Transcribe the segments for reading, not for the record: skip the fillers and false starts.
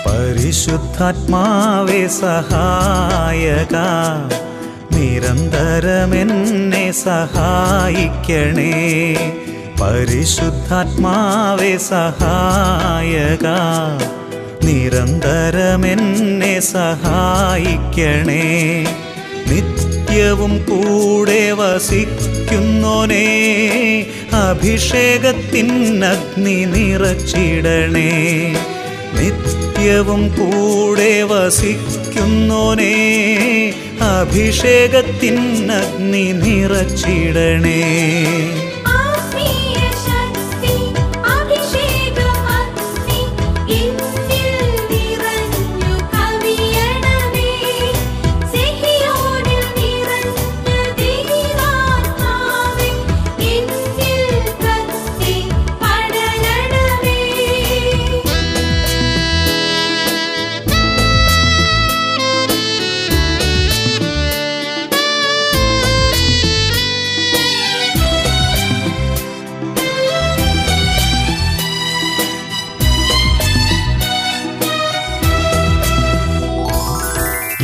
പരിശുദ്ധാത്മാവേ സഹായക, നിരന്തരമെന്നെ സഹായിക്കണേ. പരിശുദ്ധാത്മാവേ സഹായക, നിരന്തരമെന്നെ സഹായിക്കണേ. നിത്യവും കൂടെ വസിക്കുന്നോനേ, അഭിഷേകത്തിനഗ്നി നിറച്ചിടണേ. നിത്യവും കൂടെ വസിക്കുന്നോനേ, അഭിഷേകത്തിനഗ്നി നിറച്ചിടണേ.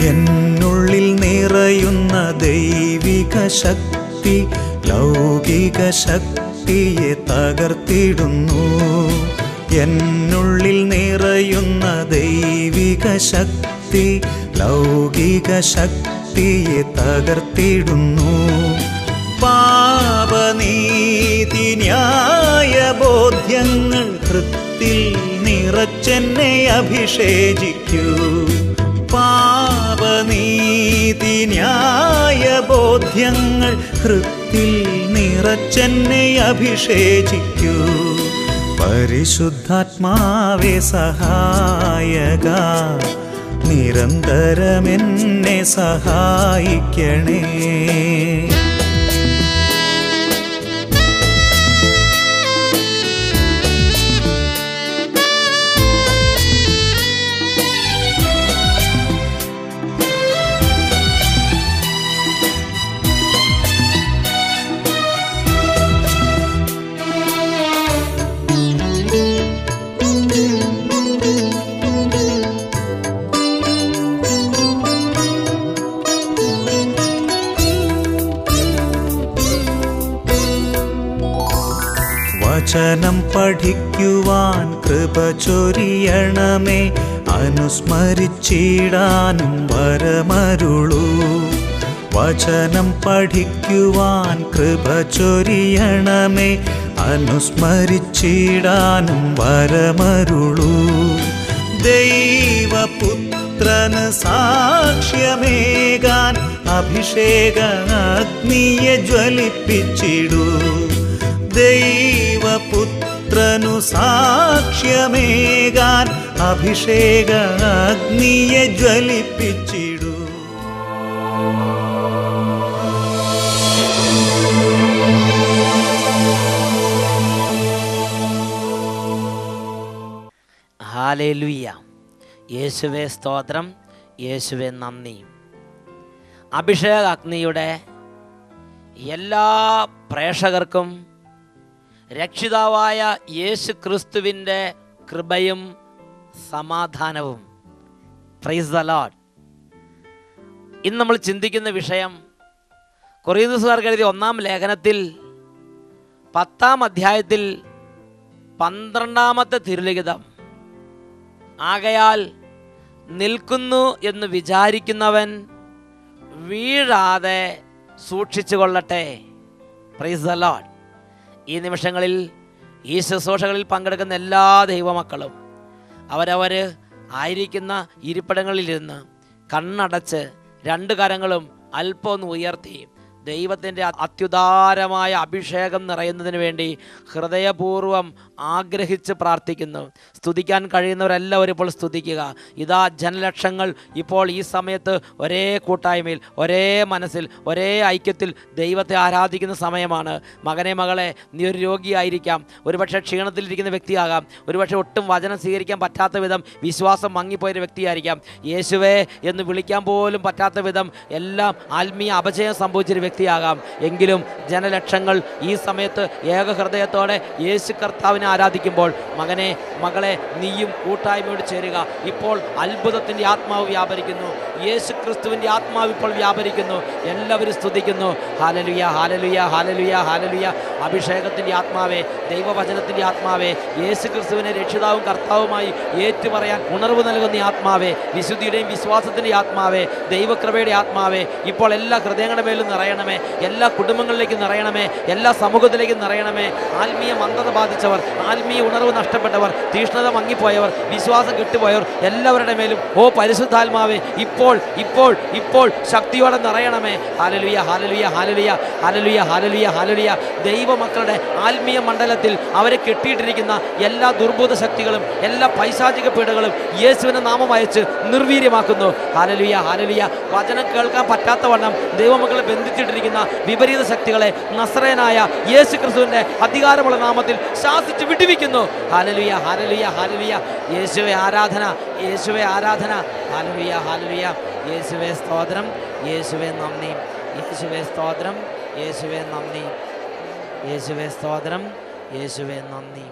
എന്നുള്ളിൽ നിറയുന്ന ദൈവിക ശക്തി ലൗകിക ശക്തിയെ തകർത്തിടുന്നു. എന്നുള്ളിൽ നിറയുന്ന ദൈവിക ശക്തി ലൗകിക ശക്തിയെ തകർത്തിടുന്നു. പാപനീതി ന്യായ ബോധ്യങ്ങൾ ഹൃത്തിൽ നിറച്ചെന്നെ അഭിഷേചിക്കൂ. പാപനീതി ന്യായ ബോധ്യങ്ങൾ ഹൃത്തിൽ നിറച്ചെന്നെ അഭിഷേചിക്കൂ. പരിശുദ്ധാത്മാവേ സഹായക, നിരന്തരമെന്നെ സഹായിക്കണേ. വചനം പഠിക്കുവാൻ കൃപ ചൊരിയണമേ, അനുസ്മരിച്ചിടാനും വരമരുളൂ. വചനം പഠിക്കുവാൻ കൃപ ചൊരിയണമേ, അനുസ്മരിച്ചിടാനും വരമരുളൂ. ദൈവപുത്രന് സാക്ഷ്യമേകാൻ അഭിഷേക അഗ്നിയെ ജ്വലിപ്പിച്ചിടൂ. ദൈവപുത്രനു സാക്ഷ്യമേകാൻ അഭിഷേക അഗ്നിയെ ജ്വലിപ്പിച്ചിടൂ. ഹല്ലേലൂയ. യേശുവേ സ്തോത്രം, യേശുവേ നന്ദി. അഭിഷേക അഗ്നിയുടെ എല്ലാ പ്രേക്ഷകർക്കും രക്ഷിതാവായ യേശു ക്രിസ്തുവിൻ്റെ കൃപയും സമാധാനവും. Praise the Lord. ഇന്ന് നമ്മൾ ചിന്തിക്കുന്ന വിഷയം കൊറിന്തോസുകാർക്ക് എഴുതിയ 1-ാം ലേഖനത്തിൽ 10-ാം അധ്യായത്തിൽ 12-ാമത്തെ തിരുലിഖിതം. ആകയാൽ നിൽക്കുന്നു എന്ന് വിചാരിക്കുന്നവൻ വീഴാതെ സൂക്ഷിച്ചു കൊള്ളട്ടെ. Praise the Lord. ഈ നിമിഷങ്ങളിൽ ഈ ശുശ്രൂഷകളിൽ പങ്കെടുക്കുന്ന എല്ലാ ദൈവമക്കളും അവരവർ ആയിരിക്കുന്ന ഇരിപ്പിടങ്ങളിലിരുന്ന് കണ്ണടച്ച് 2 കരങ്ങളും അല്പം ഒന്ന് ഉയർത്തി ദൈവത്തിൻ്റെ അത്യുദാരമായ അഭിഷേകം നിറയുന്നതിന് വേണ്ടി ഹൃദയപൂർവ്വം ആഗ്രഹിച്ച് പ്രാർത്ഥിക്കുന്നു. സ്തുതിക്കാൻ കഴിയുന്നവരെല്ലാവരും ഇപ്പോൾ സ്തുതിക്കുക. ഇതാ ജനലക്ഷങ്ങൾ ഇപ്പോൾ ഈ സമയത്ത് ഒരേ കൂട്ടായ്മയിൽ, ഒരേ മനസ്സിൽ, ഒരേ ഐക്യത്തിൽ ദൈവത്തെ ആരാധിക്കുന്ന സമയമാണ്. മകനെ, മകളെ, നീ ഒരു രോഗിയായിരിക്കാം, ഒരുപക്ഷെ ക്ഷീണത്തിലിരിക്കുന്ന വ്യക്തിയാകാം, ഒരുപക്ഷെ ഒട്ടും വചനം സ്വീകരിക്കാൻ പറ്റാത്ത വിധം വിശ്വാസം മങ്ങിപ്പോയൊരു വ്യക്തിയായിരിക്കാം, യേശുവേ എന്ന് വിളിക്കാൻ പോലും പറ്റാത്ത വിധം എല്ലാം ആത്മീയ അപജയം സംഭവിച്ചൊരു വ്യക്തിയാകാം. എങ്കിലും ജനലക്ഷങ്ങൾ ഈ സമയത്ത് ഏകഹൃദയത്തോടെ യേശു കർത്താവിനെ ആരാധിക്കുമ്പോൾ, മകനെ മകളെ നീയും കൂട്ടായ്മയോട് ചേരുക. ഇപ്പോൾ അത്ഭുതത്തിൻ്റെ ആത്മാവ് വ്യാപരിക്കുന്നു. യേശു ക്രിസ്തുവിൻ്റെ ആത്മാവ് ഇപ്പോൾ വ്യാപരിക്കുന്നു. എല്ലാവരും സ്തുതിക്കുന്നു. ഹല്ലേലൂയ, ഹല്ലേലൂയ, ഹല്ലേലൂയ, ഹല്ലേലൂയ. അഭിഷേകത്തിൻ്റെ ആത്മാവേ, ദൈവവചനത്തിൻ്റെ ആത്മാവേ, യേശു ക്രിസ്തുവിനെ രക്ഷിതാവും കർത്താവുമായി ഏറ്റുപറയാൻ ഉണർവ് നൽകുന്ന ആത്മാവേ, വിശുദ്ധിയുടെയും വിശ്വാസത്തിൻ്റെ ആത്മാവേ, ദൈവകൃപയുടെ ആത്മാവേ, ഇപ്പോൾ എല്ലാ ഹൃദയങ്ങളുടെ മേലും നിറയണമേ. എല്ലാ കുടുംബങ്ങളിലേക്കും നിറയണമേ. എല്ലാ സമൂഹത്തിലേക്കും നിറയണമേ. ആത്മീയ മന്ദത ബാധിച്ചവർ, ആത്മീയ ഉണർവ് നഷ്ടപ്പെട്ടവർ, തീഷ്ണത മങ്ങിപ്പോയവർ, വിശ്വാസം കെട്ടുപോയവർ എല്ലാവരുടെ മേലും പരിശുദ്ധാത്മാവേ ഇപ്പോൾ ഇപ്പോൾ ഇപ്പോൾ ശക്തിയോടെ നിറയണമേ. ഹല്ലേലൂയ, ഹല്ലേലൂയ, ഹല്ലേലൂയ, ഹല്ലേലൂയ, ഹല്ലേലൂയ, ഹല്ലേലൂയ. ദൈവമക്കളുടെ ആത്മീയ മണ്ഡലത്തിൽ അവരെ കെട്ടിയിട്ടിരിക്കുന്ന എല്ലാ ദുർബോധ ശക്തികളും എല്ലാ പൈശാചിക പീഡകളും യേശുവിന്റെ നാമം അയച്ച് നിർവീര്യമാക്കുന്നു. Hallelujah, hallelujah. വചനം കേൾക്കാൻ പറ്റാത്തവണ്ണം ദൈവമക്കളെ ബന്ധിച്ചിട്ടിരിക്കുന്ന വിപരീത ശക്തികളെ നസറേനായ യേശു ക്രിസ്തുവിന്റെ അധികാരമുള്ള നാമത്തിൽ ശാസിച്ച് വിടുവിക്കുന്നു. ഹല്ലേലൂയ, ഹല്ലേലൂയ, ഹല്ലേലൂയ. യേശുവേ ആരാധന, യേശുവേ ആരാധന. ഹല്ലേലൂയ, ഹല്ലേലൂയ. യേശുവേ സ്തോത്രം, യേശുവേ നന്ദി, യേശുവേ സ്തോത്രം, യേശുവേ നന്ദി, യേശുവേ സ്തോത്രം, യേശുവേ നന്ദി.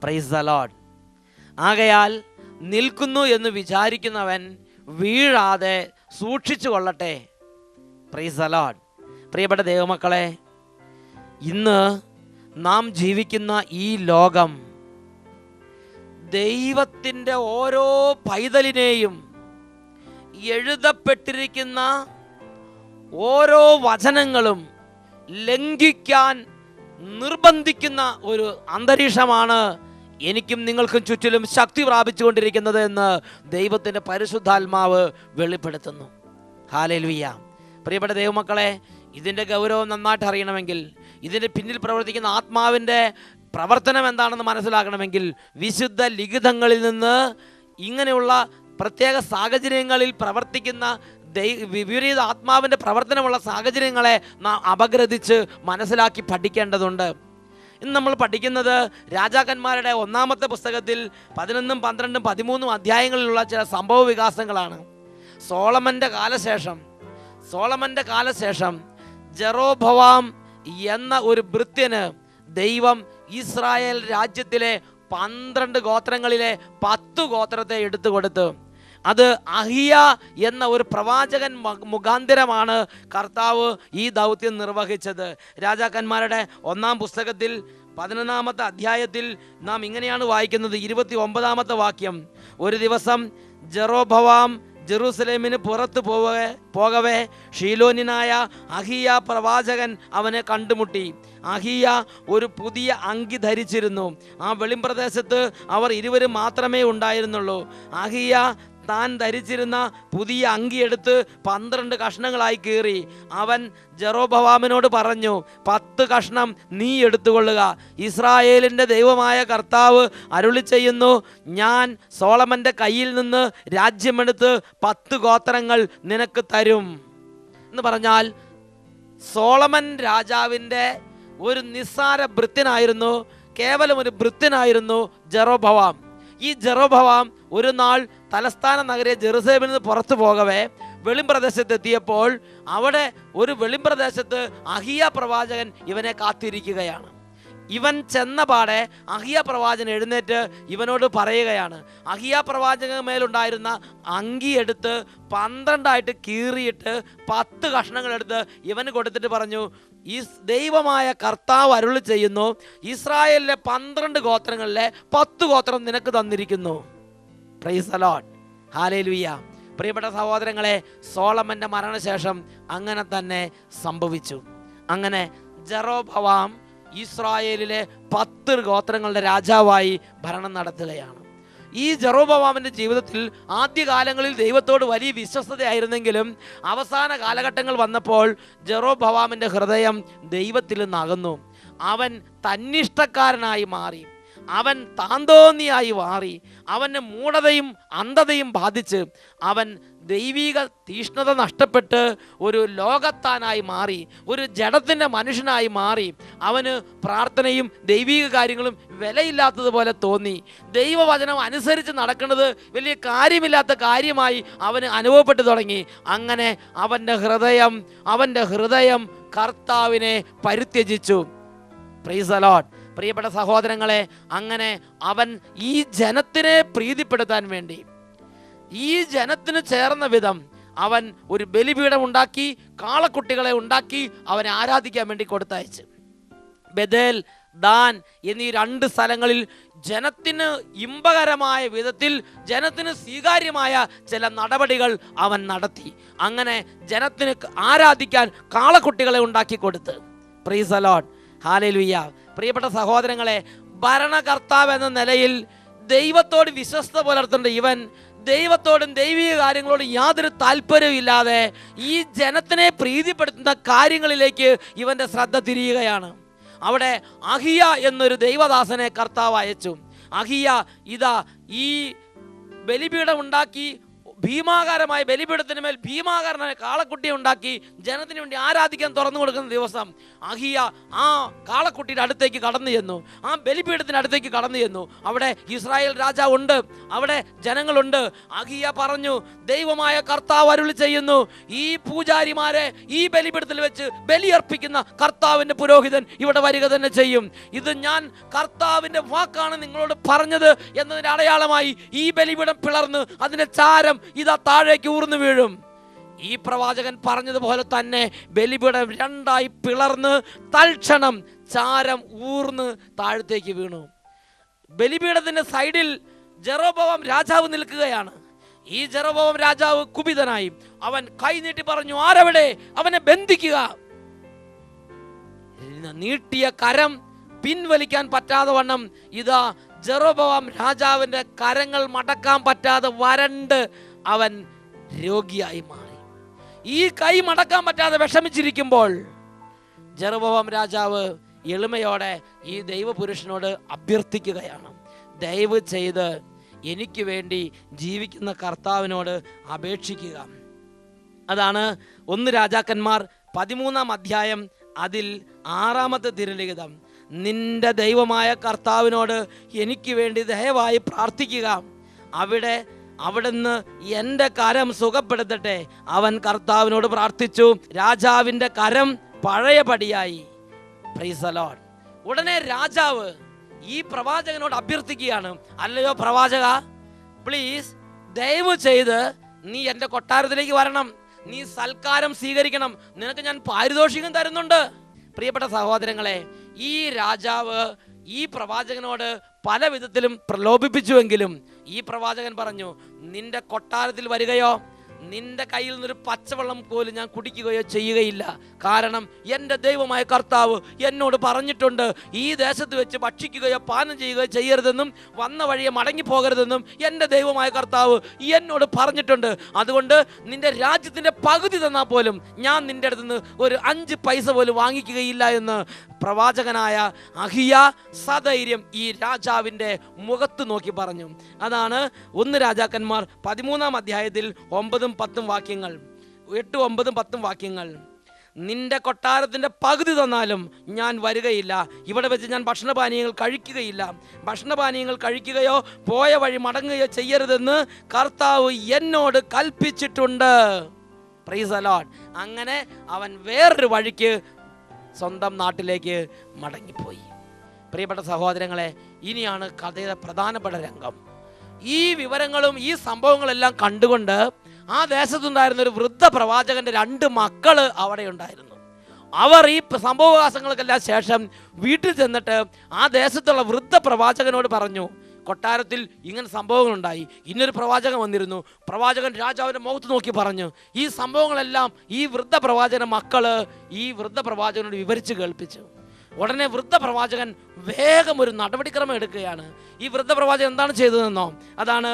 Praise the Lord. ആകയാൽ നിൽക്കുന്നു എന്ന് വിചാരിക്കുന്നവൻ വീഴാതെ സൂക്ഷിച്ചു കൊള്ളട്ടെ. Praise the Lord. പ്രിയപ്പെട്ട ദൈവമക്കളെ, ഇന്ന് നാം ജീവിക്കുന്ന ഈ ലോകം ദൈവത്തിൻ്റെ ഓരോ പൈതലിനെയും എഴുതപ്പെട്ടിരിക്കുന്ന ഓരോ വചനങ്ങളും ലംഘിക്കാൻ നിർബന്ധിക്കുന്ന ഒരു അന്തരീക്ഷമാണ് എനിക്കും നിങ്ങൾക്കും ചുറ്റിലും ശക്തി പ്രാപിച്ചുകൊണ്ടിരിക്കുന്നത് എന്ന് ദൈവത്തിൻ്റെ പരിശുദ്ധാത്മാവ് വെളിപ്പെടുത്തുന്നു. ഹല്ലേലൂയ. പ്രിയപ്പെട്ട ദൈവമക്കളെ, ഇതിൻ്റെ ഗൗരവം നന്നായിട്ട് അറിയണമെങ്കിൽ, ഇതിൻ്റെ പിന്നിൽ പ്രവർത്തിക്കുന്ന ആത്മാവിൻ്റെ പ്രവർത്തനം എന്താണെന്ന് മനസ്സിലാക്കണമെങ്കിൽ, വിശുദ്ധ ലിഖിതങ്ങളിൽ നിന്ന് ഇങ്ങനെയുള്ള പ്രത്യേക സാഹചര്യങ്ങളിൽ പ്രവർത്തിക്കുന്ന വിപരീത ആത്മാവിൻ്റെ പ്രവർത്തനമുള്ള സാഹചര്യങ്ങളെ നാം അപഗ്രഥിച്ച് മനസ്സിലാക്കി പഠിക്കേണ്ടതുണ്ട്. ഇന്ന് നമ്മൾ പഠിക്കുന്നത് രാജാക്കന്മാരുടെ ഒന്നാമത്തെ പുസ്തകത്തിൽ 11, 12, 13 അധ്യായങ്ങളിലുള്ള ചില സംഭവ വികാസങ്ങളാണ്. സോളമൻ്റെ കാലശേഷം ജെറോബോവാം എന്ന ഒരു ഭൃത്യന് ദൈവം ഇസ്രായേൽ രാജ്യത്തിലെ 12 ഗോത്രങ്ങളിലെ 10 ഗോത്രത്തെ എടുത്തു കൊടുത്തു. അത് അഹിയ എന്ന ഒരു പ്രവാചകൻ മുഖാന്തരമാണ് കർത്താവ് ഈ ദൗത്യം നിർവഹിച്ചത്. രാജാക്കന്മാരുടെ ഒന്നാം പുസ്തകത്തിൽ 11-ാമത്തെ അധ്യായത്തിൽ നാം ഇങ്ങനെയാണ് വായിക്കുന്നത്. 29-ാമത്തെ വാക്യം. ഒരു ദിവസം ജെറോബോവാം ജെറൂസലേമിന് പുറത്തു പോകവേ ഷീലോന്യനായ അഹിയ പ്രവാചകൻ അവനെ കണ്ടുമുട്ടി. അഹിയ ഒരു പുതിയ അങ്കി ധരിച്ചിരുന്നു. ആ വെളിമ്പ്രദേശത്ത് അവർ ഇരുവരും മാത്രമേ ഉണ്ടായിരുന്നുള്ളൂ. അഹിയ താൻ ധരിച്ചിരുന്ന പുതിയ അങ്കിയെടുത്ത് 12 കഷ്ണങ്ങളായി കീറി. അവൻ ജെറോബോവാമിനോട് പറഞ്ഞു, 10 കഷ്ണം നീ എടുത്തുകൊള്ളുക. ഇസ്രായേലിൻ്റെ ദൈവമായ കർത്താവ് അരുളി ചെയ്യുന്നു, ഞാൻ സോളമൻ്റെ കയ്യിൽ നിന്ന് രാജ്യമെടുത്ത് 10 ഗോത്രങ്ങൾ നിനക്ക് തരും എന്ന് പറഞ്ഞാൽ, സോളമൻ രാജാവിൻ്റെ ഒരു നിസ്സാര ഭൃത്യനായിരുന്നു, കേവലം ഒരു ഭൃത്യനായിരുന്നു ജെറോബോവാം. ഈ ജെറോബോവാം ഒരു നാൾ തലസ്ഥാന നഗരിയ ജെറുസലേമിൽ നിന്ന് പുറത്തു പോകവേ വെളിമ്പ്രദേശത്തെത്തിയപ്പോൾ അവിടെ ഒരു വെളിമ്പ്രദേശത്ത് അഹിയ പ്രവാചകൻ ഇവനെ കാത്തിരിക്കുകയാണ്. ഇവൻ ചെന്നപാടെ അഹിയ പ്രവാചകൻ എഴുന്നേറ്റ് ഇവനോട് പറയുകയാണ്, അഹിയ പ്രവാചകൻ മേലുണ്ടായിരുന്ന അങ്കി എടുത്ത് 12 കീറിയിട്ട് 10 കഷ്ണങ്ങളെടുത്ത് ഇവന് കൊടുത്തിട്ട് പറഞ്ഞു, ഈ ദൈവമായ കർത്താവ് അരുളി ചെയ്യുന്നു, ഇസ്രായേലിലെ 12 ഗോത്രങ്ങളിലെ 10 ഗോത്രം നിനക്ക് തന്നിരിക്കുന്നു. Praise the Lord. ഹല്ലേലൂയ. പ്രിയപ്പെട്ട സഹോദരങ്ങളെ, സോളമൻ്റെ മരണശേഷം അങ്ങനെ തന്നെ സംഭവിച്ചു. അങ്ങനെ ജെറോബോവാം ഇസ്രായേലിലെ 10 ഗോത്രങ്ങളുടെ രാജാവായി ഭരണം നടത്തുകയാണ്. ഈ ജെറോബോവാമിൻ്റെ ജീവിതത്തിൽ ആദ്യകാലങ്ങളിൽ ദൈവത്തോട് വലിയ വിശ്വസ്തതയായിരുന്നെങ്കിലും അവസാന കാലഘട്ടങ്ങൾ വന്നപ്പോൾ ജെറോബോവാമിൻ്റെ ഹൃദയം ദൈവത്തിൽ നിന്നകന്നു. അവൻ തന്നിഷ്ടക്കാരനായി മാറി. അവൻ താന്തോന്നിയായി മാറി. അവന് മൂഢതയും അന്ധതയും ബാധിച്ച് അവൻ ദൈവിക തീഷ്ണത നഷ്ടപ്പെട്ട് ഒരു ലോകത്താനായി മാറി, ഒരു ജഡത്തിൻ്റെ മനുഷ്യനായി മാറി. അവന് പ്രാർത്ഥനയും ദൈവിക കാര്യങ്ങളും വിലയില്ലാത്തതുപോലെ തോന്നി. ദൈവവചനം അനുസരിച്ച് നടക്കുന്നത് വലിയ കാര്യമില്ലാത്ത കാര്യമായി അവന് അനുഭവപ്പെട്ടു തുടങ്ങി. അങ്ങനെ അവൻ്റെ ഹൃദയം കർത്താവിനെ പരിത്യജിച്ചു. Praise the Lord. പ്രിയപ്പെട്ട സഹോദരങ്ങളെ, അങ്ങനെ അവൻ ഈ ജനത്തിനെ പ്രീതിപ്പെടുത്താൻ വേണ്ടി, ഈ ജനത്തിന് ചേർന്ന വിധം അവൻ ഒരു ബലിപീഠം ഉണ്ടാക്കി, കാളക്കുട്ടികളെ ഉണ്ടാക്കി അവനെ ആരാധിക്കാൻ വേണ്ടി കൊടുത്തയച്ചു. ബേഥേൽ, ദാൻ എന്നീ 2 സ്ഥലങ്ങളിൽ ജനത്തിന് ഇമ്പകരമായ വിധത്തിൽ, ജനത്തിന് സ്വീകാര്യമായ ചില നടപടികൾ അവൻ നടത്തി. അങ്ങനെ ജനത്തിന് ആരാധിക്കാൻ കാളക്കുട്ടികളെ ഉണ്ടാക്കി കൊടുത്ത്. Praise the Lord. ഹല്ലേലൂയ. പ്രിയപ്പെട്ട സഹോദരങ്ങളെ, ഭരണകർത്താവ് എന്ന നിലയിൽ ദൈവത്തോട് വിശ്വസ്ത പുലർത്തേണ്ട ഇവൻ ദൈവത്തോടും ദൈവിക കാര്യങ്ങളോടും യാതൊരു താല്പര്യമില്ലാതെ ഈ ജനത്തിനെ പ്രീതിപ്പെടുത്തുന്ന കാര്യങ്ങളിലേക്ക് ഇവൻ്റെ ശ്രദ്ധ തിരിയുകയാണ്. അവിടെ അഹിയ എന്നൊരു ദൈവദാസനെ കർത്താവ് അയച്ചു. അഹിയ ഇതാ ഈ ബലിപീഠം ഉണ്ടാക്കി, ഭീമാകാരമായ ബലിപീഠത്തിന് മേൽ ഭീമാകാരനായ കാളക്കുട്ടിയെ ഉണ്ടാക്കി ജനത്തിന് വേണ്ടി ആരാധിക്കാൻ തുറന്നു കൊടുക്കുന്ന ദിവസം അഹിയ ആ കാളക്കുട്ടിയുടെ അടുത്തേക്ക് കടന്നു ചെന്നു, ആ ബലിപീഠത്തിന് അടുത്തേക്ക് കടന്നു ചെന്നു. അവിടെ ഇസ്രായേൽ രാജാവ് ഉണ്ട്, അവിടെ ജനങ്ങളുണ്ട്. അഹിയ പറഞ്ഞു, ദൈവമായ കർത്താവ് അരുളി ചെയ്യുന്നു, ഈ പൂജാരിമാരെ ഈ ബലിപീഠത്തിൽ വെച്ച് ബലിയർപ്പിക്കുന്ന കർത്താവിൻ്റെ പുരോഹിതൻ ഇവിടെ വരിക തന്നെ ചെയ്യും. ഇത് ഞാൻ കർത്താവിൻ്റെ വാക്കാണ് നിങ്ങളോട് പറഞ്ഞത് എന്നതിൻ്റെ അടയാളമായി ഈ ബലിപീഠം പിളർന്ന് അതിൻ്റെ ചാരം ഇതാ താഴേക്ക് ഊർന്നു വീഴും. ഈ പ്രവാചകൻ പറഞ്ഞതുപോലെ തന്നെ ബലിപീഠം 2ആയി പിളർന്ന് തൽക്ഷണം ചാരം ഊർന്ന് താഴത്തേക്ക് വീണു. ബലിപീഠത്തിന്റെ സൈഡിൽ ജെറോബോവാം രാജാവ് നിൽക്കുകയാണ്. ഈ ജെറോബോവാം രാജാവ് കുപിതനായി അവൻ കൈ നീട്ടി പറഞ്ഞു, ആരവിടെ? അവനെ ബന്ധിക്കുക. നീട്ടിയ കരം പിൻവലിക്കാൻ പറ്റാതെ വണ്ണം ഇതാ ജെറോബോവാം രാജാവിന്റെ കരങ്ങൾ മടക്കാൻ പറ്റാതെ വരണ്ട് അവൻ രോഗിയായി മാറി. ഈ കൈ മടക്കാൻ പറ്റാതെ വിഷമിച്ചിരിക്കുമ്പോൾ ജെറോബോവാം രാജാവ് എളിമയോടെ ഈ ദൈവപുരുഷനോട് അഭ്യർത്ഥിക്കുകയാണ്, ദയവ് ചെയ്ത് എനിക്ക് വേണ്ടി ജീവിക്കുന്ന കർത്താവിനോട് അപേക്ഷിക്കുക. അതാണ് 1 രാജാക്കന്മാർ 13-ാം അധ്യായം അതിൽ 6-ാമത്തെ തിരുലിഖിതം. നിന്റെ ദൈവമായ കർത്താവിനോട് എനിക്ക് വേണ്ടി ദയവായി പ്രാർത്ഥിക്കുക, അവിടുന്ന് എൻ്റെ കരം സുഖപ്പെടുത്തട്ടെ. അവൻ കർത്താവിനോട് പ്രാർത്ഥിച്ചു. രാജാവിൻ്റെ കരം പഴയപടിയായി. Praise the Lord. ഉടനെ രാജാവ് ഈ പ്രവാചകനോട് അഭ്യർത്ഥിക്കുകയാണ്, അല്ലയോ പ്രവാചക, പ്ലീസ് ദയവ് ചെയ്ത് നീ എൻ്റെ കൊട്ടാരത്തിലേക്ക് വരണം, നീ സൽക്കാരം സ്വീകരിക്കണം, നിനക്ക് ഞാൻ പാരിതോഷികം തരുന്നുണ്ട്. പ്രിയപ്പെട്ട സഹോദരങ്ങളെ, ഈ രാജാവ് ഈ പ്രവാചകനോട് പല വിധത്തിലും പ്രലോഭിപ്പിച്ചുവെങ്കിലും ഈ പ്രവാചകൻ പറഞ്ഞു, നിന്റെ കൊട്ടാരത്തിൽ വരികയോ നിന്റെ കയ്യിൽ നിന്നൊരു പച്ചവെള്ളം പോലും ഞാൻ കുടിക്കുകയോ ചെയ്യുകയില്ല. കാരണം എൻ്റെ ദൈവമായ കർത്താവ് എന്നോട് പറഞ്ഞിട്ടുണ്ട്, ഈ ദേശത്ത് വെച്ച് ഭക്ഷിക്കുകയോ പാനം ചെയ്യുകയോ ചെയ്യരുതെന്നും വന്ന വഴിയെ മടങ്ങിപ്പോകരുതെന്നും എൻ്റെ ദൈവമായ കർത്താവ് എന്നോട് പറഞ്ഞിട്ടുണ്ട്. അതുകൊണ്ട് നിന്റെ രാജ്യത്തിൻ്റെ പകുതി തന്നാൽ പോലും ഞാൻ നിൻ്റെ അടുത്ത് നിന്ന് ഒരു 5 പൈസ പോലും വാങ്ങിക്കുകയില്ല എന്ന് പ്രവാചകനായ അഹിയ സധൈര്യം ഈ രാജാവിൻ്റെ മുഖത്ത് നോക്കി പറഞ്ഞു. അതാണ് 1 രാജാക്കന്മാർ 13-ാം അധ്യായത്തിൽ 9-10 വാക്യങ്ങൾ, 8, 9, 10 വാക്യങ്ങൾ. നിന്റെ കൊട്ടാരത്തിൻ്റെ പകുതി തന്നാലും ഞാൻ വരികയില്ല, ഇവിടെ വെച്ച് ഞാൻ ഭക്ഷണപാനീയങ്ങൾ കഴിക്കുകയില്ല, ഭക്ഷണപാനീയങ്ങൾ കഴിക്കുകയോ പോയ വഴി മടങ്ങുകയോ ചെയ്യരുതെന്ന് കർത്താവ് എന്നോട് കൽപ്പിച്ചിട്ടുണ്ട്. Praise the Lord. അങ്ങനെ അവൻ വേറൊരു വഴിക്ക് സ്വന്തം നാട്ടിലേക്ക് മടങ്ങിപ്പോയി. പ്രിയപ്പെട്ട സഹോദരങ്ങളെ, ഇനിയാണ് കഥയുടെ പ്രധാനപ്പെട്ട രംഗം. ഈ വിവരങ്ങളും ഈ സംഭവങ്ങളെല്ലാം കണ്ടുകൊണ്ട് ആ ദേശത്തുണ്ടായിരുന്ന ഒരു വൃദ്ധ പ്രവാചകന്റെ 2 മക്കള് അവിടെ ഉണ്ടായിരുന്നു. അവർ ഈ സംഭവവികാസങ്ങൾക്കെല്ലാം ശേഷം വീട്ടിൽ ചെന്നിട്ട് ആ ദേശത്തുള്ള വൃദ്ധ പ്രവാചകനോട് പറഞ്ഞു, കൊട്ടാരത്തിൽ ഇങ്ങനെ സംഭവങ്ങളുണ്ടായി, ഇന്നൊരു പ്രവാചകൻ വന്നിരുന്നു. പ്രവാചകൻ രാജാവിൻ്റെ മുഖത്ത് നോക്കി പറഞ്ഞു, ഈ സംഭവങ്ങളെല്ലാം ഈ വൃദ്ധ പ്രവാചകന്റെ മക്കള് ഈ വൃദ്ധ പ്രവാചകനോട് വിവരിച്ച് കേൾപ്പിച്ചു. ഉടനെ വൃദ്ധ പ്രവാചകൻ വേഗം ഒരു നടപടിക്രമം എടുക്കുകയാണ്. ഈ വൃദ്ധ പ്രവാചകൻ എന്താണ് ചെയ്തതെന്നോ? അതാണ്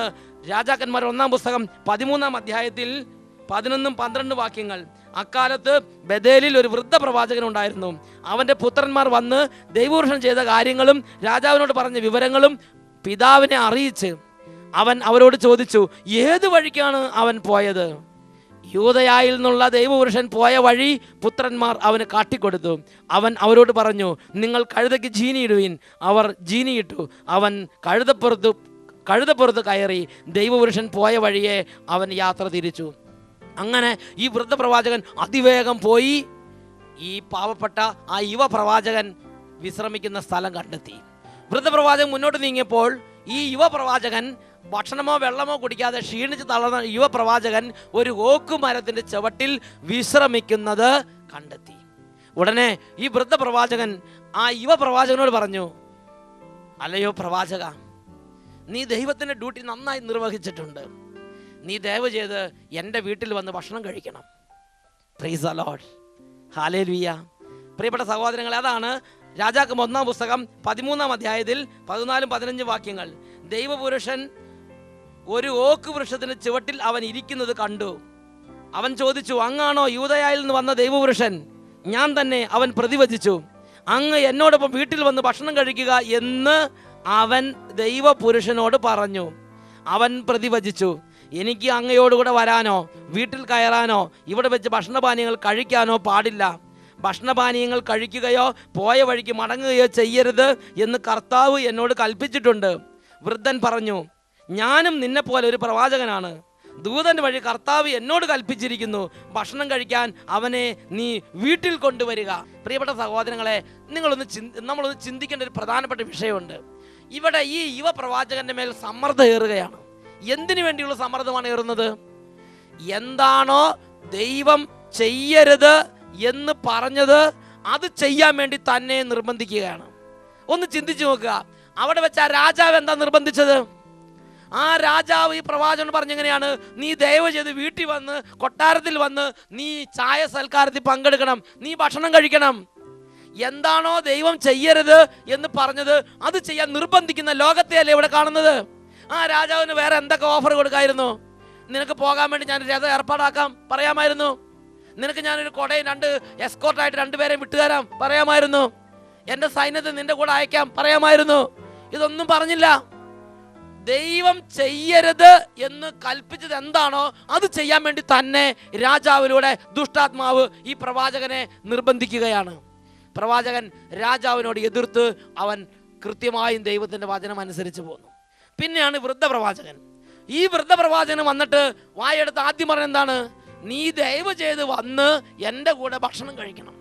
രാജാക്കന്മാർ 1-ാം പുസ്തകം 13-ാം അധ്യായത്തിൽ 11-12 വാക്യങ്ങൾ. അക്കാലത്ത് ബഥേലിൽ ഒരു വൃദ്ധ പ്രവാചകൻ ഉണ്ടായിരുന്നു. അവൻ്റെ പുത്രന്മാർ വന്ന് ദൈവപുരുഷൻ ചെയ്ത കാര്യങ്ങളും രാജാവിനോട് പറഞ്ഞ വിവരങ്ങളും പിതാവിനെ അറിയിച്ച് അവൻ അവരോട് ചോദിച്ചു, ഏത് വഴിക്കാണ് അവൻ പോയത്? യൂദയായിൽ നിന്നുള്ള ദൈവപുരുഷൻ പോയ വഴി പുത്രന്മാർ അവന് കാട്ടിക്കൊടുത്തു. അവൻ അവരോട് പറഞ്ഞു, നിങ്ങൾ കഴുതയ്ക്ക് ജീനിയിടുവിൻ. അവർ ജീനിയിട്ടു. അവൻ കഴുതപ്പുറത്ത് കയറി ദൈവപുരുഷൻ പോയ വഴിയെ അവൻ യാത്ര തിരിച്ചു. അങ്ങനെ ഈ വൃദ്ധപ്രവാചകൻ അതിവേഗം പോയി ഈ പാവപ്പെട്ട ആ യുവ പ്രവാചകൻ വിശ്രമിക്കുന്ന സ്ഥലം കണ്ടെത്തി. വൃദ്ധപ്രവാചകൻ മുന്നോട്ട് നീങ്ങിയപ്പോൾ ഈ യുവപ്രവാചകൻ ഭക്ഷണമോ വെള്ളമോ കുടിക്കാതെ ക്ഷീണിച്ച് തളർന്ന യുവപ്രവാചകൻ ഒരു ഓക്ക് മരത്തിൻ്റെ ചുവട്ടിൽ വിശ്രമിക്കുന്നത് കണ്ടെത്തി. ഉടനെ ഈ വൃദ്ധപ്രവാചകൻ ആ യുവപ്രവാചകനോട് പറഞ്ഞു, അല്ലയോ പ്രവാചക, നീ ദൈവത്തിൻ്റെ ഡ്യൂട്ടി നന്നായി നിർവഹിച്ചിട്ടുണ്ട്. നീ ദയവ് ചെയ്ത് എൻ്റെ വീട്ടിൽ വന്ന് ഭക്ഷണം കഴിക്കണം. Praise the Lord, hallelujah. പ്രിയപ്പെട്ട സഹോദരങ്ങളെ, അതാണ് രാജാക്കം 1-ാം പുസ്തകം 13-ാം അധ്യായത്തിൽ 14-15 വാക്യങ്ങൾ. ദൈവപുരുഷൻ ഒരു ഓക്ക് വൃക്ഷത്തിന് ചുവട്ടിൽ അവൻ ഇരിക്കുന്നത് കണ്ടു. അവൻ ചോദിച്ചു, അങ്ങാണോ യൂദയായിൽ നിന്ന് വന്ന ദൈവപുരുഷൻ? ഞാൻ തന്നെ. അവൻ പ്രതിവചിച്ചു, അങ്ങ് എന്നോടൊപ്പം വീട്ടിൽ വന്ന് ഭക്ഷണം കഴിക്കുക എന്ന് അവൻ ദൈവപുരുഷനോട് പറഞ്ഞു. അവൻ പ്രതിവചിച്ചു, എനിക്ക് അങ്ങയോടുകൂടെ വരാനോ വീട്ടിൽ കയറാനോ ഇവിടെ വെച്ച് ഭക്ഷണപാനീയങ്ങൾ കഴിക്കാനോ പാടില്ല. ഭക്ഷണപാനീയങ്ങൾ കഴിക്കുകയോ പോയ വഴിക്ക് മടങ്ങുകയോ ചെയ്യരുത് എന്ന് കർത്താവ് എന്നോട് കൽപ്പിച്ചിട്ടുണ്ട്. വൃദ്ധൻ പറഞ്ഞു, ഞാനും നിന്നെപ്പോലെ ഒരു പ്രവാചകനാണ്. ദൂതൻ്റെ വഴി കർത്താവ് എന്നോട് കൽപ്പിച്ചിരിക്കുന്നു. ഭക്ഷണം കഴിക്കാൻ അവനെ നീ വീട്ടിൽ കൊണ്ടുവരിക. പ്രിയപ്പെട്ട സഹോദരങ്ങളെ, നമ്മളൊന്ന് ചിന്തിക്കേണ്ട ഒരു പ്രധാനപ്പെട്ട വിഷയമുണ്ട്. ഇവിടെ ഈ യുവ പ്രവാചകന്റെ മേൽ സമ്മർദ്ദം ഏറുകയാണ്. എന്തിനു വേണ്ടിയുള്ള സമ്മർദ്ദമാണ് ഏറുന്നത്? എന്താണോ ദൈവം ചെയ്യരുത് എന്ന് പറഞ്ഞത് അത് ചെയ്യാൻ വേണ്ടി തന്നെ നിർബന്ധിക്കുകയാണ്. ഒന്ന് ചിന്തിച്ചു നോക്കുക. അവിടെ വെച്ച് ആ രാജാവ് എന്താ നിർബന്ധിച്ചത്? ആ രാജാവ് ഈ പ്രവാചകൻ പറഞ്ഞെങ്ങനെയാണ്, നീ ദയവ് ചെയ്ത് വീട്ടിൽ വന്ന് കൊട്ടാരത്തിൽ വന്ന് നീ ചായ സൽക്കാരത്തിൽ പങ്കെടുക്കണം, നീ ഭക്ഷണം കഴിക്കണം. എന്താണോ ദൈവം ചെയ്യരുത് എന്ന് പറഞ്ഞത് അത് ചെയ്യാൻ നിർബന്ധിക്കുന്ന ലോകത്തെയല്ലേ ഇവിടെ കാണുന്നത്? ആ രാജാവിന് വേറെ എന്തൊക്കെ ഓഫർ കൊടുക്കായിരുന്നു? നിനക്ക് പോകാൻ വേണ്ടി ഞാൻ രഥം ഏർപ്പാടാക്കാം പറയാമായിരുന്നു. നിനക്ക് ഞാനൊരു കൊടയും 2 എസ്കോർട്ടായിട്ട് 2 പേരെ വിട്ടുതരാം പറയാമായിരുന്നു. എൻ്റെ സൈന്യത്തെ നിന്റെ കൂടെ അയക്കാം പറയാമായിരുന്നു. ഇതൊന്നും പറഞ്ഞില്ല. ദൈവം ചെയ്യരുത് എന്ന് കൽപ്പിച്ചത് എന്താണോ അത് ചെയ്യാൻ വേണ്ടി തന്നെ രാജാവിലൂടെ ദുഷ്ടാത്മാവ് ഈ പ്രവാചകനെ നിർബന്ധിക്കുകയാണ്. പ്രവാചകൻ രാജാവിനോട് എതിർത്ത് അവൻ കൃത്യമായും ദൈവത്തിൻ്റെ വചനം അനുസരിച്ച് പോന്നു. പിന്നെയാണ് വൃദ്ധപ്രവാചകൻ. ഈ വൃദ്ധപ്രവാചകൻ വന്നിട്ട് വായെടുത്ത് ആദ്യം പറഞ്ഞ എന്താണ്? നീ ദയവ് ചെയ്ത് വന്ന് എൻ്റെ കൂടെ ഭക്ഷണം കഴിക്കണം.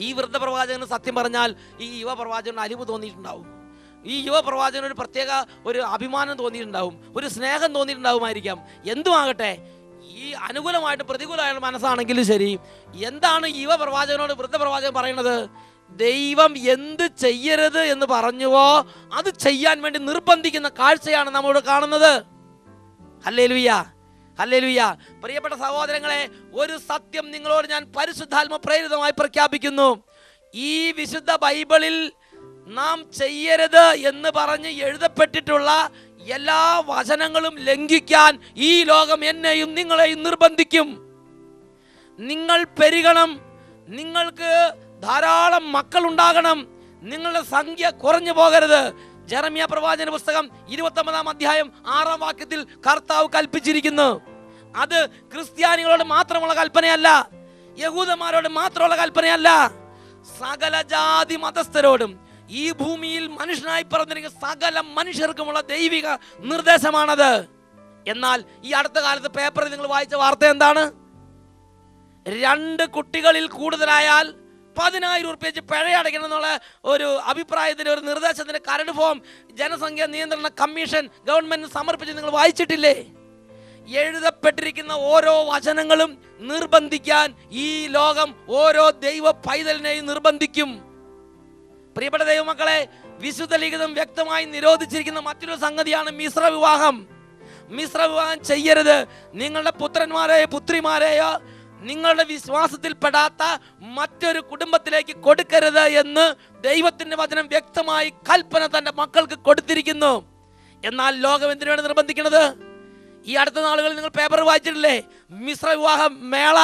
ഈ വൃദ്ധപ്രവാചകന് സത്യം പറഞ്ഞാൽ ഈ യുവപ്രവാചകന് അലിവ് തോന്നിയിട്ടുണ്ടാവും. ഈ യുവപ്രവാചകന് ഒരു പ്രത്യേക ഒരു അഭിമാനം തോന്നിയിട്ടുണ്ടാവും, ഒരു സ്നേഹം തോന്നിയിട്ടുണ്ടാവുമായിരിക്കാം. എന്തുമാകട്ടെ, ഈ അനുകൂലമായിട്ട് പ്രതികൂലമായിട്ട് മനസ്സാണെങ്കിലും ശരി, എന്താണ് യുവപ്രവാചകനോട് വൃദ്ധപ്രവാചകൻ പറയുന്നത്? ദൈവം എന്ത് ചെയ്യരുത് എന്ന് പറഞ്ഞുവോ അത് ചെയ്യാൻ വേണ്ടി നിർബന്ധിക്കുന്ന കാഴ്ചയാണ് നമ്മോട് കാണുന്നത്. Hallelujah, hallelujah. പ്രിയപ്പെട്ട സഹോദരങ്ങളെ, ഒരു സത്യം നിങ്ങളോട് ഞാൻ പരിശുദ്ധാത്മ പ്രേരിതമായി പ്രഖ്യാപിക്കുന്നു. ഈ വിശുദ്ധ ബൈബിളിൽ നാം ചെയ്യരുത് എന്ന് പറഞ്ഞ് എഴുതപ്പെട്ടിട്ടുള്ള എല്ലാ വചനങ്ങളും ലംഘിക്കാൻ ഈ ലോകം എന്നെയും നിങ്ങളെയും നിർബന്ധിക്കും. നിങ്ങൾ പെരുകണം, നിങ്ങൾക്ക് ധാരാളം മക്കൾ ഉണ്ടാകണം, നിങ്ങളുടെ സംഖ്യ കുറഞ്ഞു പോകരുത്. ജെറമ്യ പ്രവാചന പുസ്തകം 29-ാം അധ്യായം 6-ാം വാക്യത്തിൽ കർത്താവ് കൽപ്പിച്ചിരിക്കുന്നു. അത് ക്രിസ്ത്യാനികളോട് മാത്രമുള്ള കൽപ്പനയല്ല, യഹൂദന്മാരോട് മാത്രമുള്ള കൽപ്പനയല്ല, സകല ജാതി മതസ്ഥരോടും ഈ ഭൂമിയിൽ മനുഷ്യനായി പറഞ്ഞിരിക്കുന്ന സകല മനുഷ്യർക്കുമുള്ള ദൈവിക നിർദ്ദേശമാണത്. എന്നാൽ ഈ അടുത്ത കാലത്ത് പേപ്പറിൽ നിങ്ങൾ വായിച്ച വാർത്ത എന്താണ്? 2 കുട്ടികളിൽ കൂടുതലായാൽ 10,000 രൂപ വെച്ച് പിഴ അടയ്ക്കണം എന്നുള്ള ഒരു അഭിപ്രായത്തിന്, ഒരു നിർദ്ദേശത്തിന് കരട് ഫോം ജനസംഖ്യാ നിയന്ത്രണ കമ്മീഷൻ ഗവൺമെന്റിന് സമർപ്പിച്ച് നിങ്ങൾ വായിച്ചിട്ടില്ലേ? എഴുതപ്പെട്ടിരിക്കുന്ന ഓരോ വചനങ്ങളും നിർബന്ധിക്കാൻ ഈ ലോകം ഓരോ ദൈവ പൈതലിനെയും നിർബന്ധിക്കും. പ്രിയപ്പെട്ട ദൈവമക്കളെ, വിശുദ്ധ ലിഖിതം വ്യക്തമായി നിരോധിച്ചിരിക്കുന്ന മറ്റൊരു സംഗതിയാണ് മിശ്ര വിവാഹം. മിശ്ര വിവാഹം ചെയ്യരുത്. നിങ്ങളുടെ പുത്രന്മാരെയോ പുത്രിമാരെയോ നിങ്ങളുടെ വിശ്വാസത്തിൽപ്പെടാത്ത മറ്റൊരു കുടുംബത്തിലേക്ക് കൊടുക്കരുത് എന്ന് ദൈവത്തിന്റെ വചനം വ്യക്തമായി കൽപ്പന തന്റെ മക്കൾക്ക് കൊടുത്തിരിക്കുന്നു. എന്നാൽ ലോകം എന്തിനാണ് നിർബന്ധിക്കുന്നത്? ഈ അടുത്ത നാളുകളിൽ നിങ്ങൾ പേപ്പർ വായിച്ചിട്ടില്ലേ? മിശ്ര വിവാഹ മേള.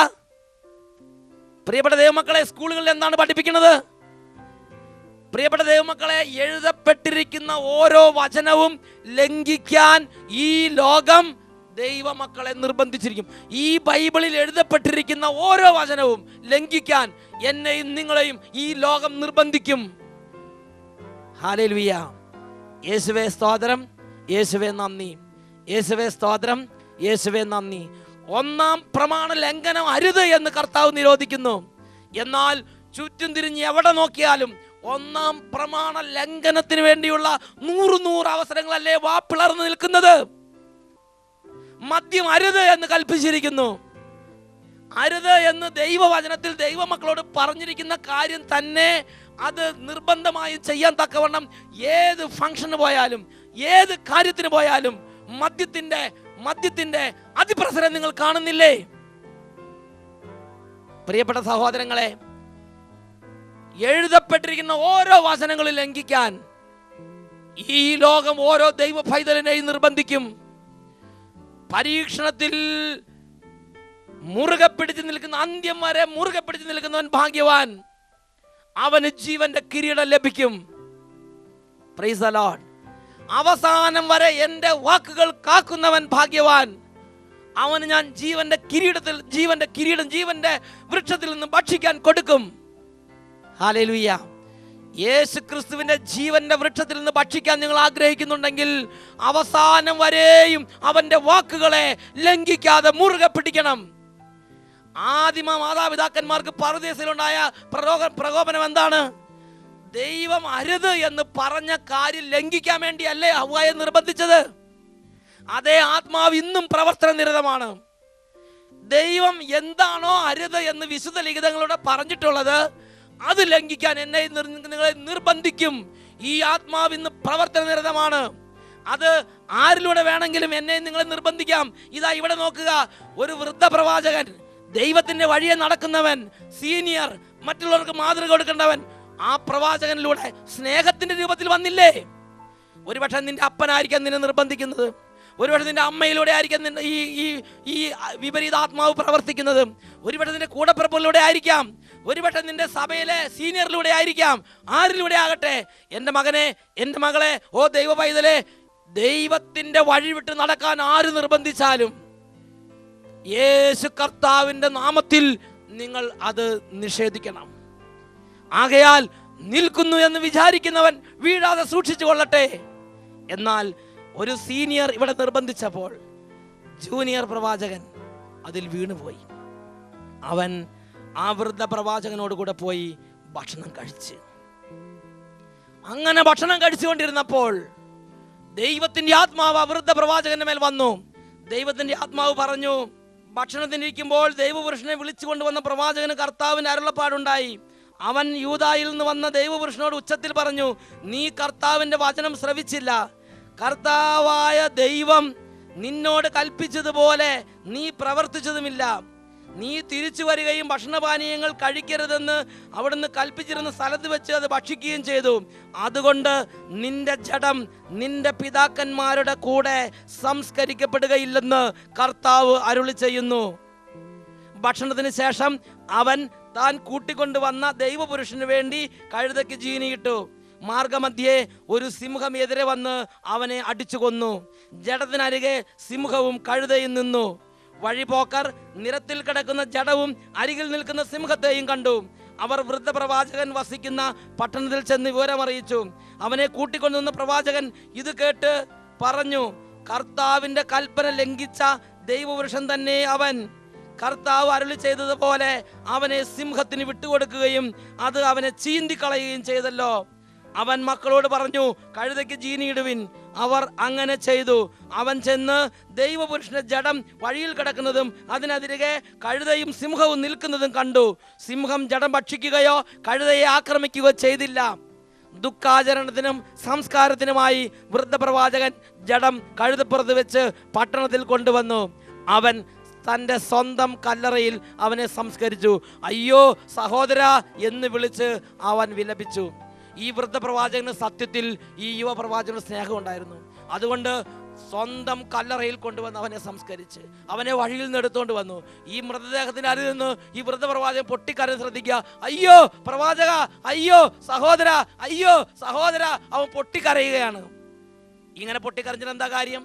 പ്രിയപ്പെട്ട ദൈവമക്കളെ, സ്കൂളുകളിൽ എന്താണ് പഠിപ്പിക്കുന്നത്? പ്രിയപ്പെട്ട ദൈവമക്കളെ, എഴുതപ്പെട്ടിരിക്കുന്ന ഓരോ വചനവും ലംഘിക്കാൻ ഈ ലോകം ദൈവമക്കളെ നിർബന്ധിച്ചിരിക്കും. ഈ ബൈബിളിൽ എഴുതപ്പെട്ടിരിക്കുന്ന ഓരോ വചനവും ലംഘിക്കാൻ എന്നെയും നിങ്ങളെയും ഈ ലോകം നിർബന്ധിക്കും. ഹല്ലേലൂയ. യേശുവേ സ്തോത്രം, യേശുവേ നന്ദി, യേശുവേ സ്തോത്രം, യേശുവേ നന്ദി. ഒന്നാം പ്രമാണ ലംഘനം അരുത് എന്ന് കർത്താവ് നിരോധിക്കുന്നു. എന്നാൽ ചുറ്റും തിരിഞ്ഞ് എവിടെ നോക്കിയാലും ഒന്നാം പ്രമാണ ലംഘനത്തിന് വേണ്ടിയുള്ള 100 അവസരങ്ങളല്ലേ വാപ്പിളർന്നു നിൽക്കുന്നത്. മദ്യം അരുത് എന്ന് കൽപ്പിച്ചിരിക്കുന്നു. അരുത് എന്ന് ദൈവവചനത്തിൽ ദൈവമക്കളോട് പറഞ്ഞിരിക്കുന്ന കാര്യം തന്നെ അത് നിർബന്ധമായും ചെയ്യാൻ തക്കവണ്ണം ഏത് ഫംഗ്ഷന് പോയാലും ഏത് കാര്യത്തിന് പോയാലും മദ്യത്തിന്റെ അതിപ്രസരം നിങ്ങൾ കാണുന്നില്ലേ? പ്രിയപ്പെട്ട സഹോദരങ്ങളെ, എഴുതപ്പെട്ടിരിക്കുന്ന ഓരോ വചനങ്ങളും ലംഘിക്കാൻ ഈ ലോകം ഓരോ ദൈവ പൈതലിനെയും നിർബന്ധിക്കും. പരീക്ഷണത്തിൽ മുറുകെ പിടിച്ചു നിൽക്കുന്ന, അന്ത്യം വരെ മുറുകെ പിടിച്ചു നിൽക്കുന്നവൻ ഭാഗ്യവാൻ, അവന് ജീവന്റെ കിരീടം ലഭിക്കും. Praise the Lord. അവസാനം വരെ എൻ്റെ വാക്കുകൾ കാക്കുന്നവൻ ഭാഗ്യവാൻ, അവന് ഞാൻ ജീവന്റെ കിരീടം ജീവന്റെ വൃക്ഷത്തിൽ നിന്ന് ഭക്ഷിക്കാൻ കൊടുക്കും. ഹല്ലേലൂയ. യേശു ക്രിസ്തുവിന്റെ ജീവന്റെ വൃക്ഷത്തിൽ നിന്ന് ഭക്ഷിക്കാൻ നിങ്ങൾ ആഗ്രഹിക്കുന്നുണ്ടെങ്കിൽ അവസാനം വരെയും അവന്റെ വാക്കുകളെ ലംഘിക്കാതെ മുറുകെ പിടിക്കണം. ആദിമ മാതാപിതാക്കന്മാർക്ക് പറുദീസയിലുണ്ടായ പ്രകോപനം എന്താണ്? ദൈവം അരുത് എന്ന് പറഞ്ഞ കാര്യം ലംഘിക്കാൻ വേണ്ടിയല്ലേ ഹവ്വായെ നിർബന്ധിച്ചത്? അതേ ആത്മാവ് ഇന്നും പ്രവർത്തന നിരതമാണ്. ദൈവം എന്താണോ അരുത് എന്ന് വിശുദ്ധ ലിഖിതങ്ങളോട് പറഞ്ഞിട്ടുള്ളത് അത് ലംഘിക്കാൻ എന്നെ നിങ്ങളെ നിർബന്ധിക്കും. ഈ ആത്മാവ് ഇന്ന് പ്രവർത്തന നിരതമാണ്. അത് ആരിലൂടെ വേണമെങ്കിലും എന്നെ നിങ്ങളെ നിർബന്ധിക്കാം. ഇതാ ഇവിടെ നോക്കുക, ഒരു വൃദ്ധ പ്രവാചകൻ, ദൈവത്തിന്റെ വഴിയെ നടക്കുന്നവൻ, സീനിയർ, മറ്റുള്ളവർക്ക് മാതൃക കൊടുക്കേണ്ടവൻ, ആ പ്രവാചകനിലൂടെ സ്നേഹത്തിന്റെ രൂപത്തിൽ വന്നില്ലേ? ഒരുപക്ഷെ നിന്റെ അപ്പനായിരിക്കാം നിന്നെ നിർബന്ധിക്കുന്നത്, ഒരുപക്ഷെ നിന്റെ അമ്മയിലൂടെ ആയിരിക്കാം ഈ വിപരീതാത്മാവ് പ്രവർത്തിക്കുന്നത്, ഒരുപക്ഷെ നിന്റെ കൂടപ്പിറപ്പിലൂടെ ആയിരിക്കാം, ഒരുപക്ഷെ നിന്റെ സഭയിലെ സീനിയറിലൂടെ ആയിരിക്കാം. ആരിലൂടെ ആകട്ടെ, എൻ്റെ മകനെ, എൻ്റെ മകളെ, ഓ ദൈവ പൈതലെ, ദൈവത്തിന്റെ വഴി വിട്ട് നടക്കാൻ ആര് നിർബന്ധിച്ചാലും യേശു കർത്താവിന്റെ നാമത്തിൽ നിങ്ങൾ അത് നിഷേധിക്കണം. ആകയാൽ നിൽക്കുന്നു എന്ന് വിചാരിക്കുന്നവൻ വീഴാതെ സൂക്ഷിച്ചു കൊള്ളട്ടെ. എന്നാൽ ഒരു സീനിയർ ഇവിടെ നിർബന്ധിച്ചപ്പോൾ ജൂനിയർ പ്രവാചകൻ അതിൽ വീണുപോയി. അവൻ ആ വൃദ്ധ പ്രവാചകനോട് കൂടെ പോയി ഭക്ഷണം കഴിച്ച്, അങ്ങനെ ഭക്ഷണം കഴിച്ചുകൊണ്ടിരുന്നപ്പോൾ ദൈവത്തിന്റെ ആത്മാവ് ആ വൃദ്ധ പ്രവാചകന്റെ മേൽ വന്നു. ദൈവത്തിന്റെ ആത്മാവ് പറഞ്ഞു, ഭക്ഷണത്തിനിരിക്കുമ്പോൾ ദൈവപുരുഷനെ വിളിച്ചു കൊണ്ടുവന്ന പ്രവാചകന് കർത്താവിന് അരുളപ്പാടുണ്ടായി. അവൻ യൂദായിൽ നിന്ന് വന്ന ദൈവപുരുഷനോട് ഉച്ചത്തിൽ പറഞ്ഞു, നീ കർത്താവിന്റെ വചനം ശ്രവിച്ചില്ല. കർത്താവായ ദൈവം നിന്നോട് കൽപ്പിച്ചതുപോലെ നീ പ്രവർത്തിച്ചതുമില്ല. നീ തിരിച്ചു വരികയും ഭക്ഷണപാനീയങ്ങൾ കഴിക്കരുതെന്ന് അവിടുന്ന് കൽപ്പിച്ചിരുന്ന സ്ഥലത്ത് വെച്ച് അത് ഭക്ഷിക്കുകയും ചെയ്തു. അതുകൊണ്ട് നിന്റെ ജഡം നിന്റെ പിതാക്കന്മാരുടെ കൂടെ സംസ്കരിക്കപ്പെടുകയില്ലെന്ന് കർത്താവ് അരുളി ചെയ്യുന്നു. ഭക്ഷണത്തിന് ശേഷം അവൻ താൻ കൂട്ടിക്കൊണ്ടുവന്ന ദൈവപുരുഷന് വേണ്ടി കഴുതയ്ക്ക് ജീനിയിട്ടു. മാർഗമധ്യേ ഒരു സിംഹം എതിരെ വന്ന് അവനെ അടിച്ചു കൊന്നു. ജഡത്തിനരികെ സിംഹവും കഴുതയും നിന്നു. വഴിപോക്കർ നിരത്തിൽ കിടക്കുന്ന ജഡവും അരികിൽ നിൽക്കുന്ന സിംഹത്തെയും കണ്ടു. അവർ വൃദ്ധപ്രവാചകൻ വസിക്കുന്ന പട്ടണത്തിൽ ചെന്ന് വിവരമറിയിച്ചു. അവനെ കൂട്ടിക്കൊണ്ടുവന്ന പ്രവാചകൻ ഇത് കേട്ട് പറഞ്ഞു, കർത്താവിന്റെ കൽപ്പന ലംഘിച്ച ദൈവപുരുഷൻ തന്നെ അവൻ. കർത്താവ് അരുളി ചെയ്തതുപോലെ അവനെ സിംഹത്തിന് വിട്ടുകൊടുക്കുകയും അത് അവനെ ചീന്തിക്കളയുകയും ചെയ്തല്ലോ. അവൻ മക്കളോട് പറഞ്ഞു, കഴുതയ്ക്ക് ജീനിയിടുവിൻ. അവർ അങ്ങനെ ചെയ്തു. അവൻ ചെന്ന് ദൈവപുരുഷന്റെ ജഡം വഴിയിൽ കിടക്കുന്നതും അതിനെതിരെ കഴുതയും സിംഹവും നിൽക്കുന്നതും കണ്ടു. സിംഹം ജഡം ഭക്ഷിക്കുകയോ കഴുതയെ ആക്രമിക്കുകയോ ചെയ്തില്ല. ദുഃഖാചരണത്തിനും സംസ്കാരത്തിനുമായി വൃദ്ധപ്രവാചകൻ ജഡം കഴുതപ്പുറത്ത് വെച്ച് പട്ടണത്തിൽ കൊണ്ടുവന്നു. അവൻ തൻ്റെ സ്വന്തം കല്ലറയിൽ അവനെ സംസ്കരിച്ചു. അയ്യോ സഹോദര എന്ന് വിളിച്ച് അവൻ വിലപിച്ചു. ഈ വൃദ്ധപ്രവാചകന് സത്യത്തിൽ ഈ യുവപ്രവാചകന് സ്നേഹം ഉണ്ടായിരുന്നു. അതുകൊണ്ട് സ്വന്തം കല്ലറയിൽ കൊണ്ടുവന്ന് അവനെ സംസ്കരിച്ച് അവനെ വഴിയിൽ നിന്ന് എടുത്തുകൊണ്ട് വന്നു. ഈ മൃതദേഹത്തിന് അരികിൽ നിന്ന് ഈ വൃദ്ധപ്രവാചകൻ പൊട്ടിക്കരഞ്ഞ് ശ്രദ്ധിക്കുക. അയ്യോ പ്രവാചക, അയ്യോ സഹോദര, അയ്യോ സഹോദര, അവൻ പൊട്ടിക്കരയുകയാണ്. ഇങ്ങനെ പൊട്ടിക്കരഞ്ഞിട്ട് എന്താ കാര്യം?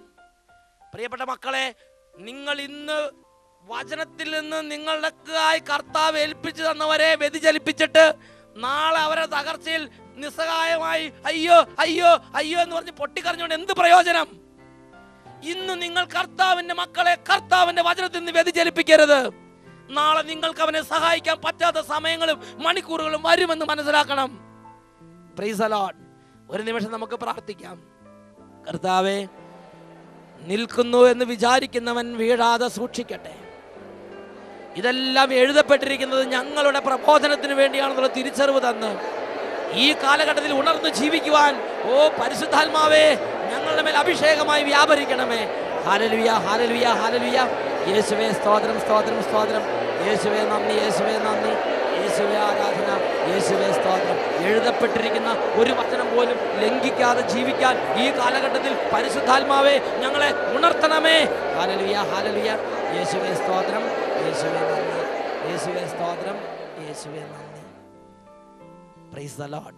പ്രിയപ്പെട്ട മക്കളെ, നിങ്ങൾ ഇന്ന് വചനത്തിൽ നിന്ന് നിങ്ങളുടെക്കായി കർത്താവ് ഏൽപ്പിച്ചു തന്നവരെ വ്യതിചലിപ്പിച്ചിട്ട് നാളെ അവരെ തകർച്ചയിൽ നിസ്സഹായമായി അയ്യോ അയ്യോ അയ്യോ എന്ന് പറഞ്ഞ് പൊട്ടിക്കരഞ്ഞുകൊണ്ട് എന്ത് പ്രയോജനം? ഇന്ന് നിങ്ങൾ കർത്താവിന്റെ മക്കളെ കർത്താവിന്റെ വചനത്തിൽ നിന്ന് വ്യതിചലിപ്പിക്കരുത്. നാളെ നിങ്ങൾക്ക് അവനെ സഹായിക്കാൻ പറ്റാത്ത സമയങ്ങളും മണിക്കൂറുകളും വരുമെന്ന് മനസ്സിലാക്കണം. Praise the Lord. ഒരു നിമിഷം നമുക്ക് പ്രാർത്ഥിക്കാം. കർത്താവേ, നിൽക്കുന്നു എന്ന് വിചാരിക്കുന്നവൻ വീഴാതെ സൂക്ഷിക്കട്ടെ. ഇതെല്ലാം എഴുതപ്പെട്ടിരിക്കുന്നത് ഞങ്ങളുടെ പ്രബോധനത്തിന് വേണ്ടിയാണെന്നുള്ള തിരിച്ചറിവ് തന്ന് ഈ കാലഘട്ടത്തിൽ ഉണർന്ന് ജീവിക്കുവാൻ പരിശുദ്ധാത്മാവേ ഞങ്ങളുടെ മേൽ അഭിഷേകമായി വ്യാപരിക്കണമേ. ഹല്ലേലൂയ, ഹല്ലേലൂയ, ഹല്ലേലൂയ. യേശുവേ സ്തോത്രം, സ്തോത്രം, സ്തോത്രം. യേശുവേ നന്ദി, യേശുവേ നന്ദി, യേശുവേ ആരാധന, യേശുവേ സ്തോത്രം. എഴുതപ്പെട്ടിരിക്കുന്ന ഒരു വചനം പോലും ലംഘിക്കാതെ ജീവിക്കാൻ ഈ കാലഘട്ടത്തിൽ പരിശുദ്ധാത്മാവേ ഞങ്ങളെ ഉണർത്തണമേ. ഹല്ലേലൂയ, ഹല്ലേലൂയ. യേശുവേ സ്തോത്രം, യേശുവേ നന്ദി, യേശുവേ സ്തോത്രം, യേശുവേ നന്ദി. Praise the Lord.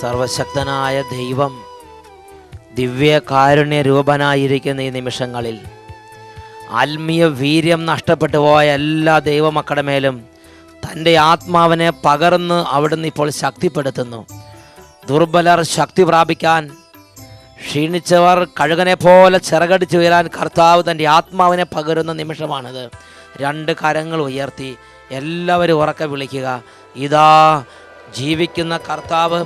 സർവശക്തനായ ദൈവം ദിവ്യ കാരുണ്യ രൂപനായിരിക്കുന്ന ഈ നിമിഷങ്ങളിൽ ആത്മീയ വീര്യം നഷ്ടപ്പെട്ടു പോയ എല്ലാ ദൈവമക്കളുടെ മേലും തൻ്റെ ആത്മാവിനെ പകർന്ന് അവിടുന്ന് ഇപ്പോൾ ശക്തിപ്പെടുത്തുന്നു. ദുർബലർ ശക്തി പ്രാപിക്കാൻ, ക്ഷീണിച്ചവർ കഴുകനെ പോലെ ചിറകടിച്ചു ഉയരാൻ കർത്താവ് തൻ്റെ ആത്മാവിനെ പകരുന്ന നിമിഷമാണിത്. രണ്ട് കരങ്ങൾ ഉയർത്തി എല്ലാവരും ഉറക്കെ വിളിക്കുക. ഇതാ ജീവിക്കുന്ന കർത്താവ്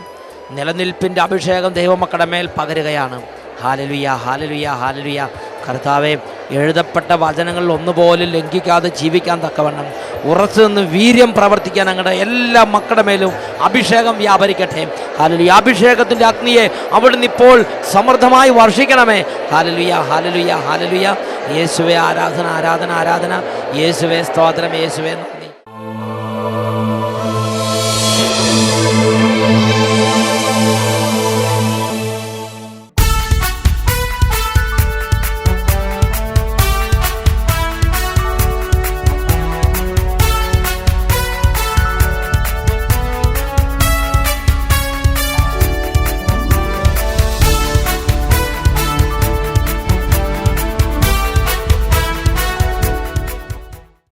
നിലനിൽപ്പിൻ്റെ അഭിഷേകം ദൈവമക്കളുടെ മേൽ പകരുകയാണ്. ഹല്ലേലൂയ, ഹല്ലേലൂയ, ഹല്ലേലൂയ. കർത്താവെ, എഴുതപ്പെട്ട വചനങ്ങളിൽ ഒന്നുപോലും ലംഘിക്കാതെ ജീവിക്കാൻ തക്കവണ്ണം ഉറച്ചു നിന്ന് വീര്യം പ്രവർത്തിക്കാൻ ഞങ്ങളുടെ എല്ലാ മക്കളുടെ മേലും അഭിഷേകം വ്യാപരിക്കട്ടെ. ഹല്ലേലൂയ. അഭിഷേകത്തിൻ്റെ അഗ്നിയെ അവിടുന്ന് ഇപ്പോൾ സമൃദ്ധമായി വർഷിക്കണമേ. ഹല്ലേലൂയ, ഹല്ലേലൂയ, ഹല്ലേലൂയ. യേശുവേ ആരാധന, ആരാധന, ആരാധന. യേശുവേ സ്തോത്രം, യേശുവേ നന്ദി.